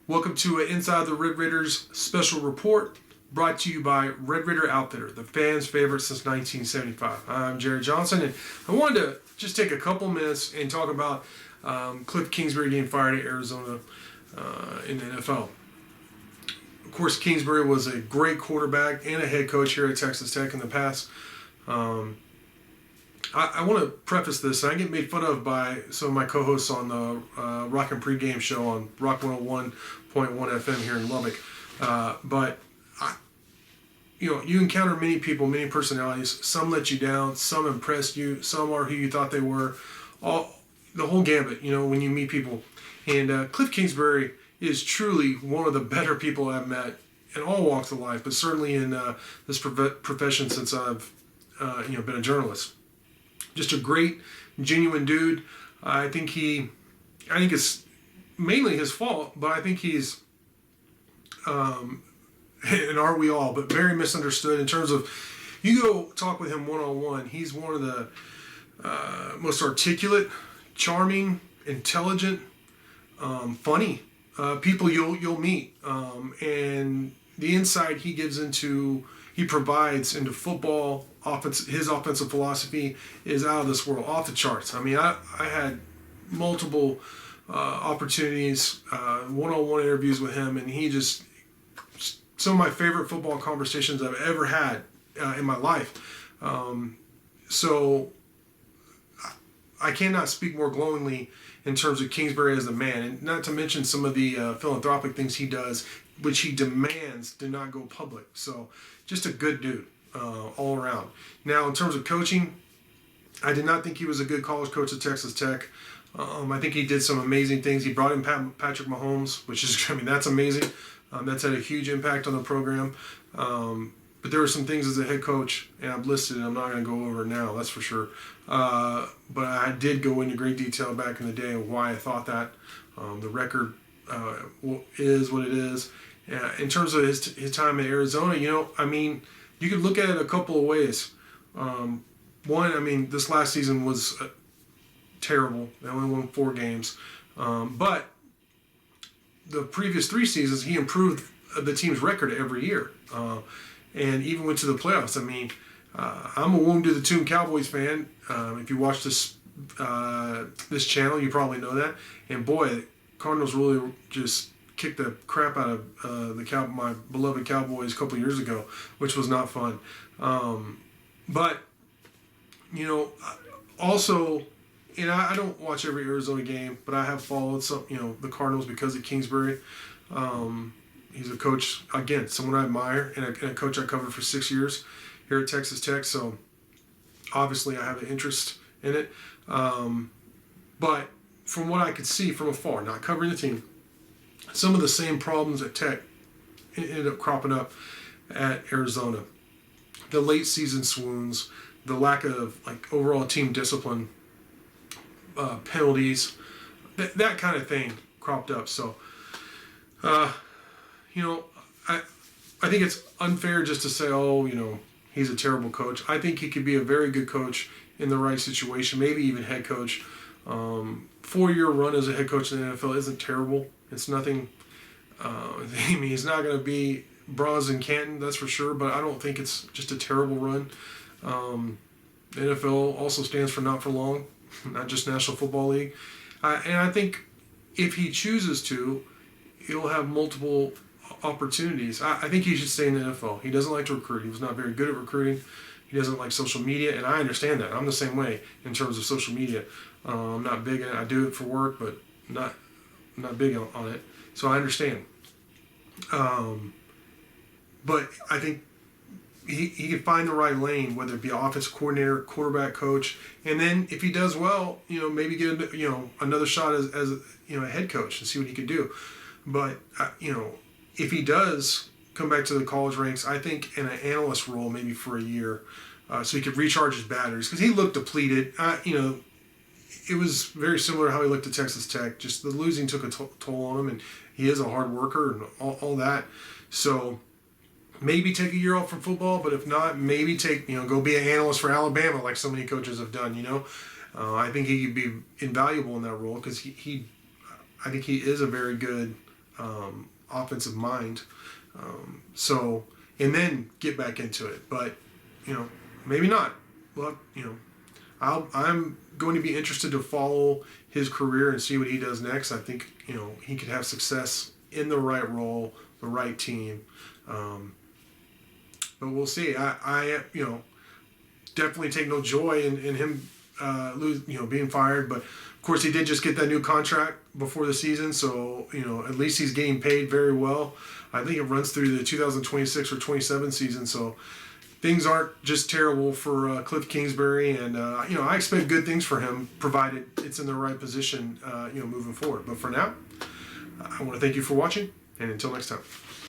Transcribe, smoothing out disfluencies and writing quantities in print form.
Welcome to Inside the Red Raiders special report brought to you by Red Raider Outfitter, the fans' favorite since 1975. I'm Jerry Johnson, and I wanted to just take a couple minutes and talk about Kliff Kingsbury getting fired at Arizona in the NFL. Of course, Kingsbury was a great quarterback and a head coach here at Texas Tech in the past. I want to preface this, and I get made fun of by some of my co-hosts on the Rock and Pregame show on Rock 101.1 FM here in Lubbock. You encounter many people, many personalities. Some let you down, some impressed you, some are who you thought they were. The whole gambit, when you meet people. And Kliff Kingsbury is truly one of the better people I've met in all walks of life, but certainly in this profession since I've been a journalist. Just a great, genuine dude. I think it's mainly his fault, but I think he's, and are we all, but very misunderstood in terms of, you go talk with him one-on-one, he's one of the most articulate, charming, intelligent, funny people you'll meet. And the insight he provides into football, his offensive philosophy is out of this world, off the charts. I mean, I had multiple opportunities, one-on-one interviews with him, and some of my favorite football conversations I've ever had in my life. So I cannot speak more glowingly in terms of Kingsbury as a man, and not to mention some of the philanthropic things he does, which he demands do not go public. So just a good dude all around. Now, in terms of coaching, I did not think he was a good college coach at Texas Tech. I think he did some amazing things. He brought in Patrick Mahomes, which is, that's amazing. That's had a huge impact on the program. But there were some things as a head coach, and I've listed, and I'm not going to go over it now, that's for sure. But I did go into great detail back in the day of why I thought that. The record is what it is. In terms of his time at Arizona, you could look at it a couple of ways. One, this last season was terrible. They only won 4 games. But the previous 3 seasons, he improved the team's record every year. And even went to the playoffs. I'm a Wound to the Tomb Cowboys fan. If you watch this channel, you probably know that. And boy, Cardinals really just kicked the crap out of my beloved Cowboys a couple years ago, which was not fun. But also, I don't watch every Arizona game, but I have followed some, the Cardinals because of Kingsbury. He's a coach, again, someone I admire, and a coach I covered for 6 years here at Texas Tech. So obviously I have an interest in it. But from what I could see from afar, not covering the team, some of the same problems at Tech ended up cropping up at Arizona. The late season swoons, the lack of overall team discipline, penalties, that kind of thing cropped up. So, I think it's unfair just to say, he's a terrible coach. I think he could be a very good coach in the right situation, maybe even head coach. 4-year run as a head coach in the NFL isn't terrible. It's nothing. He's not going to be bronze in Canton, that's for sure, but I don't think it's just a terrible run. The NFL also stands for not for long, not just National Football League. And I think if he chooses to, he'll have multiple opportunities. I think he should stay in the NFL. He doesn't like to recruit. He was not very good at recruiting. He doesn't like social media, and I understand that. I'm the same way in terms of social media. I'm not big on it. I do it for work, but not big on it. So I understand. But I think he could find the right lane, whether it be offensive coordinator, quarterback coach, and then if he does well, maybe get another shot as a head coach and see what he could do. But if he does come back to the college ranks, I think in an analyst role maybe for a year, so he could recharge his batteries, because he looked depleted. It was very similar to how he looked at Texas Tech. Just the losing took a toll on him, and he is a hard worker and all that. So maybe take a year off from football, but if not, maybe go be an analyst for Alabama like so many coaches have done. I think he could be invaluable in that role, because I think he is a very good offensive mind. And then get back into it. But, maybe not. Well, I'm going to be interested to follow his career and see what he does next. I think, he could have success in the right role, the right team. But we'll see. I definitely take no joy in him being fired. But of course, he did just get that new contract before the season, so at least he's getting paid very well. I think it runs through the 2026 or 27 season, so things aren't just terrible for Kliff Kingsbury, and I expect good things for him, provided it's in the right position, moving forward. But for now, I want to thank you for watching, and until next time.